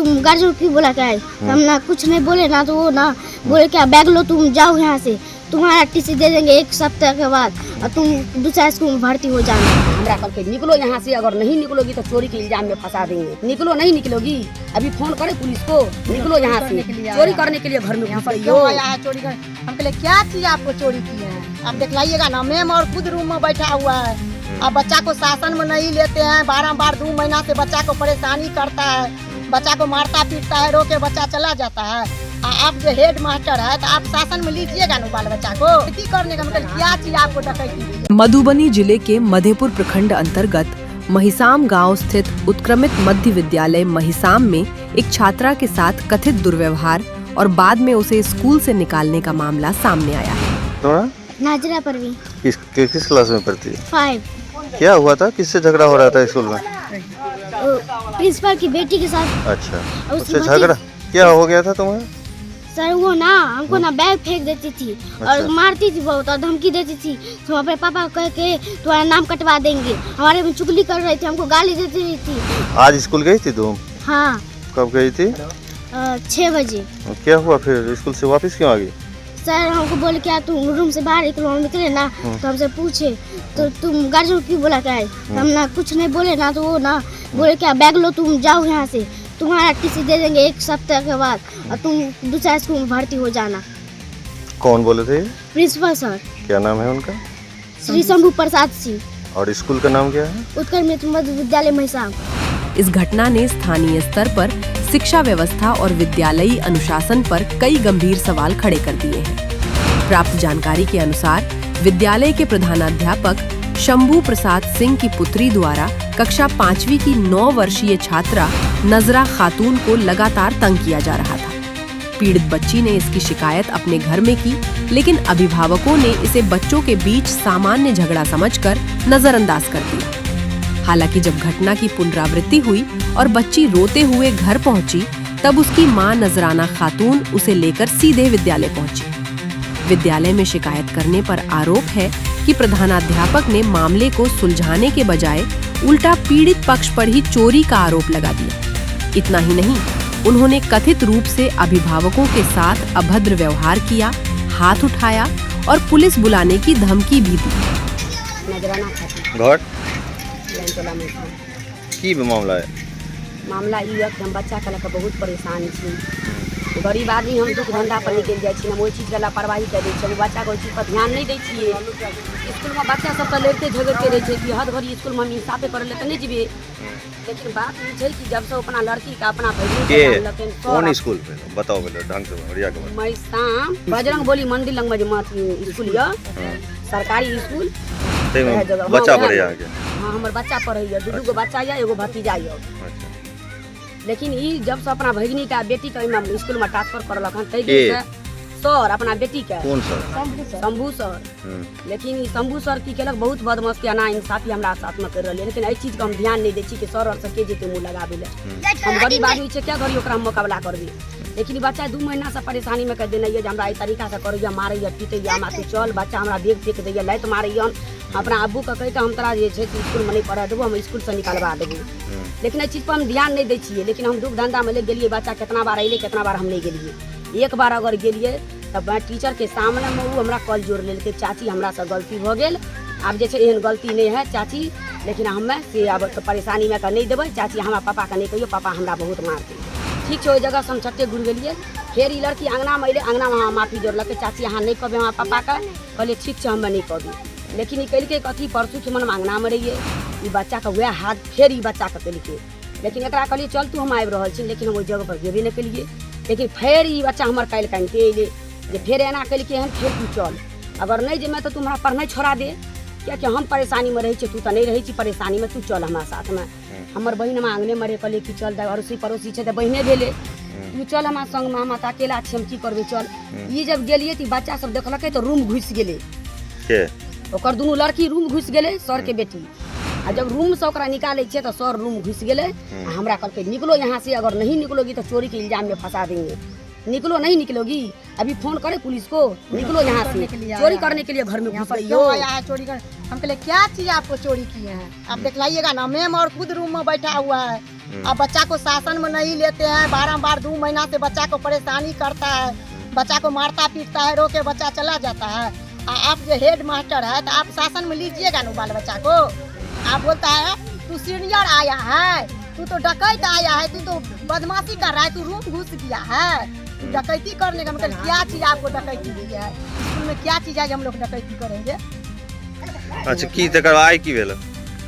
तुम गार्जियन क्यों बुला के आए? हम ना कुछ नहीं बोले ना, तो वो ना बोले क्या बैग लो तुम जाओ यहाँ से, तुम्हारा टीसी दे देंगे 1 सप्ताह के बाद और तुम दूसरा स्कूल में भर्ती हो जाना। हमरा कल के निकलो यहाँ से, अगर नहीं निकलोगी तो चोरी के इल्जाम में फंसा देंगे। निकलो, नहीं निकलोगी अभी फोन करे पुलिस को, निकलो यहाँ से। चोरी करने के लिए घर में घुस रही हो। चोरी कर हम कहले क्या चीज आपको चोरी की है? आप दिखलाइएगा ना, मैम और खुद रूम में बैठा हुआ है। आप बच्चा को शासन में नहीं लेते हैं, बारम्बार 2 महीना से बच्चा को परेशानी करता है, बच्चा को मारता पीटता है, रोके बच्चा चला जाता है। आप जो हेड मास्टर है तो आप शासन में लीजिएगा ना बाल बच्चा को। खेती करने का मतलब क्या चीज आपको डकैती? मधुबनी जिले के मधेपुर प्रखंड अंतर्गत महिसाम गांव स्थित उत्क्रमित मध्य विद्यालय महिसाम में एक छात्रा के साथ कथित दुर्व्यवहार और बाद में उसे स्कूल से निकालने का मामला सामने आया है। थोड़ा नाजरा परवीन किस क्लास में पढ़ती है? 5। क्या हुआ था, किससे झगड़ा हो रहा था स्कूल में? प्रिंसिपल की बेटी के साथ। अच्छा, उससे झगड़ा क्या हो गया था तुम्हें? सर वो ना हमको ना बैग फेंक देती थी और मारती थी बहुत और धमकी देती थी। तो अपने पापा को कह के तुम्हारा नाम कटवा देंगे, हमारे में चुगली कर रही थी, हमको गाली देती थी। आज स्कूल गई थी तुम? हाँ। कब गई थी? 6 बजे। क्या हुआ फिर, स्कूल से वापस क्यों आ गई? सर हमको बोले क्या तुम रूम से बाहर निकले ना, तो हमसे पूछे तो तुम गार्जियन क्यों बुला के आए? हम ना कुछ नहीं बोले ना, तो वो ना बोले क्या बैग लो तुम जाओ यहाँ से, तुम्हारा टीसी दे देंगे 1 सप्ताह के बाद और तुम दूसरा स्कूल में भर्ती हो जाना। कौन बोले थे? Principal sir. क्या नाम है उनका? श्री शंभू प्रसाद सिंह। और स्कूल का नाम क्या है? उत्क्रमित मध्य विद्यालय महिसाम। इस घटना ने स्थानीय स्तर पर शिक्षा व्यवस्था और विद्यालयी अनुशासन पर कई गंभीर सवाल खड़े कर दिए हैं। प्राप्त जानकारी के अनुसार विद्यालय के प्रधानाध्यापक शंभू प्रसाद सिंह की पुत्री द्वारा कक्षा 5वीं की 9 वर्षीय छात्रा नजरा खातून को लगातार तंग किया जा रहा था। पीड़ित बच्ची ने इसकी शिकायत अपने घर में की, लेकिन अभिभावकों ने इसे बच्चों के बीच सामान्य झगड़ा समझकर नजरअंदाज कर दिया। हालांकि जब घटना की पुनरावृत्ति हुई और बच्ची रोते हुए घर पहुंची, तब उसकी मां नजराना खातून उसे लेकर सीधे विद्यालय पहुंची। विद्यालय में शिकायत करने पर आरोप है कि प्रधानाध्यापक ने मामले को सुलझाने के बजाय उल्टा पीड़ित पक्ष पर ही चोरी का आरोप लगा दिया। इतना ही नहीं, उन्होंने कथित रूप से अभिभावकों के साथ अभद्र व्यवहार किया, हाथ उठाया और पुलिस बुलाने की धमकी भी दी। की मामला है? मामला ई है कि हम बच्चा के लेकर बहुत परेशान छी। गरीब आदमी हम दुख धंधा पर निकल जाए छी, हम ओहि चीज के लापरवाही कर दै छी, बच्चा के ओहि चीज पर ध्यान नहीं दै छियै। स्कूल में बच्चा सब तो लड़ते झगड़ते रहे छै कि हद भरी स्कूल में हम इंसाफे करे ले तो नहीं जेबे। लेकिन बात ई छै कि जब से अपना लड़की का अपना के कौन स्कूल पे बताओ पहले ढंग से बढ़िया के। महिसाम बजरंग बोली मंदिर लंग में जो स्कूल है, सरकारी स्कूल बच्चा पढ़े यहाँ के। हाँ, हमर बच्चा पढ़े, 2 गो बच्चा है, एगो भतीजा है। लेकिन ई जब से अपना भगिनी का बेटी के स्कूल में ट्रांसफर करलक हन, तै सर अपना बेटी के। कौन सर? शंभू सर। लेकिन ई शंभू सर की केलक बहुत बदमाश के ना इंसाफी हमरा साथ में कर रहले, लेकिन एहि चीज का हम ध्यान नहीं दै छी कि सर और से के जेते मुंह लगाबे ले। हम गरीब आदमी छै, क्या करी ओकरा मुकाबला करबे। लेकिन बच्चा 2 महीना से परेशानी में कर देने जे हमरा ई तरीका से करैया, मारैया, पीटैया, हमरा तू चल, बच्चा हमरा बेग फेंक दैया, लाइत मारैया। अपना अब्बू के कह के हम तोरा जे छै स्कूल में नहीं पढ़ा देबो, हम स्कूल से निकलवा देबो। लेकिन एहि चीज पर हम ध्यान नहीं दै छियै। लेकिन हम दुख धंधा में ले गेलिए, बच्चा कितना बार अइले, कितना बार हम नहीं गेलिए। एक बार अगर गेलिए तब टीचर के सामने में वो हमरा कॉल जोड़ लेलकै, चाची हमरा से गलती हो गेल, आब जे छै एहन गलती नहीं है चाची, लेकिन हमें से अब परेशानी में नहीं देबै चाची, हमरा पापा के नहीं कहियो, पापा हमरा बहुत मारते। ठीक छै, ओहि जगह से हम छट्टे घुर गेलिए। फिर ई लड़की अंगना में अइले, अंगना में माफी जोड़लकै, चाची अहाँ नहीं कहबै हमरा पापा के। कहलिए ठीक छै, हमें नहीं कहबै। लेकिन ई कहिलकै कथी, परसू के मन अंगना में रहिए, ई बच्चा के वह हाथ फिर ई बच्चा के कहिलकै। लेकिन एकरा कहलिए चल तू हम आबि रहल छी, लेकिन हम ओहि जगह पर गेबे नहीं केलिए। लेकिन फिर ई बच्चा हमर काल्हि कानिते अइले जे फिर एना केलकै हन, फिर तू चल, अगर नहीं जेमे तो तू हमरा पढ़नाइ छोड़ा दे, क्या हम परेशानी में रही, तू तो नहीं रही परेशानी में, तू चल हमारा साथ में। हमर बहन हम आंगने में रहे, कहलिए कि चल, अड़ोसी पड़ोसी छै तो बहने भेले, तू चल हमारा संग में, हम अकेला छी, हम की करबे, चल। ई जब गेलिए तो बच्चा सब देखलकै तो रूम घुस गेले, ओकर दुनू लड़की रूम घुस गेले, सर के बेटी। आ जब रूम से ओकरा निकाले छे तो सर रूम घुस गेले, हमरा कहलकै निकलो यहाँ से, अगर नहीं निकलोगी तो चोरी के इल्जाम में फंसा देंगे। निकलो नहीं निकलोगी, अभी फोन करे पुलिस को, निकलो यहाँ से, चोरी करने के लिए घर में घुस रही हो। क्यों आया है चोरी कर? हम कहे क्या चीज आपको चोरी की है? आप दिखलाइएगा ना, मैम और खुद रूम में बैठा हुआ है। आप बच्चा को शासन में नहीं लेते हैं, बारम्बार 2 महीना से बच्चा को परेशानी करता है, बच्चा को मारता पीटता है, रोके बच्चा चला जाता है। आप जो हेड मास्टर है तो आप शासन में लीजिएगा ना बाल बच्चा को। आप बोलता है तू सीनियर आया है, तू तो डकैत आया है, तू तो बदमाशी कर रहा है, तू रूम घुस गया है, तू डकैती करने का मतलब क्या चीज आपको डकैती दी है? स्कूल में क्या चीज है जो हम लोग डकैती करेंगे? अच्छा की तकर आइ की भेल?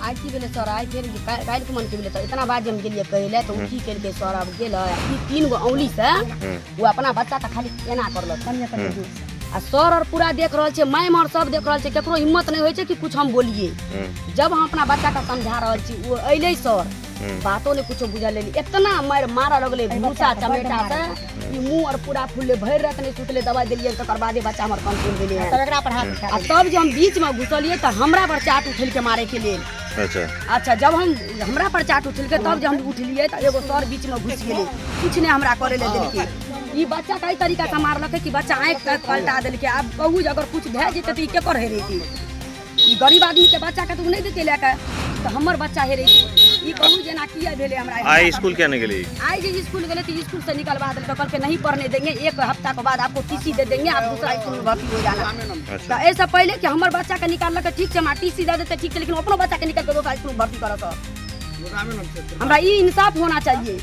आई की बेले सर आई फिर काल के मन के बेले तो इतना बात जम गेलिए कहले तो की केल के सर अब गेल है 3 गो औंगली से वो अपना बच्चा का खाली एना करलक कन्या कन्या आ सर और पूरा देख रहल छे, मैम और सब देख रहल छे, केकरो हिम्मत नहीं होय छे कि कुछ हम बोलिए। जब हम अपना बच्चा का समझा रहल छी वो अइले सर बातों ने कुछ बुझा लेली, इतना मार मारा लगले भूसा चमेटा से ई मुंह और पूरा फूलले भर रात नहीं सुतले, दवाई देलिए तकर बादे बच्चा हमर कंट्रोल देले है। तब एकरा पर हाथ उठा आ तब जब हम बीच में घुसलिए त हमरा पर चाट उठल के मारे के लिए। अच्छा जब हम हमरा पर चाट उठल के तब जब हम उठलिए त एगो सर बीच में घुस गेले, कुछ ने हमरा करे ले देलके। ई बच्चा कई तरीका से मारलक कि बच्चा आंख तक पलटा देलके। अब कहू अगर कुछ भे जेते त ई के कर हे रही, ई गरीब आदमी के बच्चा के तू नहीं देते लेके तो हमर बच्चा हे रही। ई कहू जेना किया भेले हमरा आई स्कूल क्या नहीं गेली? आई जे स्कूल गेले तो स्कूल से निकलवा देलके, कल के नहीं पढ़ने देंगे, 1 हफ्ता के बाद आपको टीसी दे देंगे, आप दूसरा स्कूल में भर्ती हो जाना। तो ऐसा पहले कि हमर बच्चा के निकाललक ठीक से, हमारा टीसी दे देते ठीक से, लेकिन अपनो बच्चा के निकाल के दूसरा स्कूल में भर्ती करत। हमरा ई इंसाफ होना चाहिए।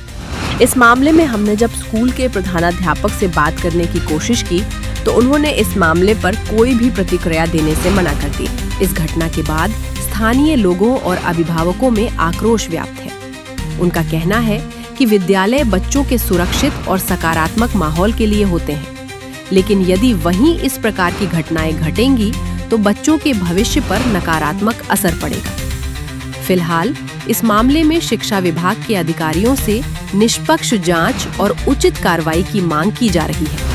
इस मामले में हमने जब स्कूल के प्रधानाध्यापक से बात करने की कोशिश की तो उन्होंने इस मामले पर कोई भी प्रतिक्रिया देने से मना कर दी। इस घटना के बाद स्थानीय लोगों और अभिभावकों में आक्रोश व्याप्त है। उनका कहना है कि विद्यालय बच्चों के सुरक्षित और सकारात्मक माहौल के लिए होते हैं, लेकिन यदि वहीं इस प्रकार की घटनाएं घटेंगी तो बच्चों के भविष्य पर नकारात्मक असर पड़ेगा। फिलहाल इस मामले में शिक्षा विभाग के अधिकारियों से निष्पक्ष जांच और उचित कार्रवाई की मांग की जा रही है।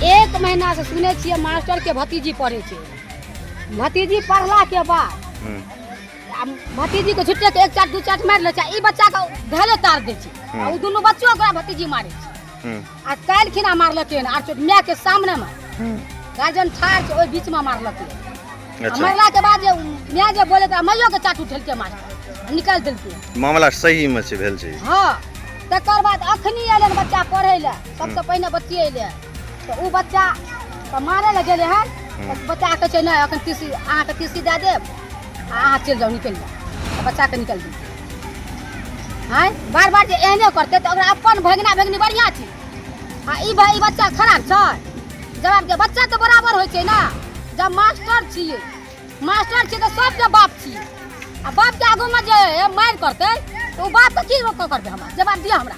1 महीना से सुने छिए मास्टर के भतीजी पढ़े छे, भतीजी पढ़ला के बाद भतीजी को छुट्टे के 1 चाट 2 चाट मार ले छे, ई बच्चा का धले तार दे छे, आ उ दोनों बच्चों ओकरा भतीजी मारे छे। आ काल खिना मारलके आ चोट मैं के सामने में गार्जियन ठार छे, ओइ बीच में मारलके। मरला के बाद जे मैं जे बोले त मैयो के चाट उठल के मार निकाल देलके। मामला सही में से भेल छै। हां तकर बाद अखनी एलन बच्चा पढ़े ले, सबसे पहले बच्चे एले तो उ बच्चा त मारे ले गेले है, बच्चा के छै नै अखन तीसी आहा के तीसी दे देब, आहा चल जाओ निकल जाओ, बच्चा के निकल दी। हां बार बार जे एहने करते तो ओकरा अपन भगना भगनी बढ़िया छी, हां ई भाई बच्चा खराब छै। जवाब के बच्चा तो बराबर होय छै ना, जब मास्टर छिए तो सब के बाप छिए, आ बाप के आगू में जे मार करते तो बाप के की रोक करबे? हमरा जवाब दिया हमरा।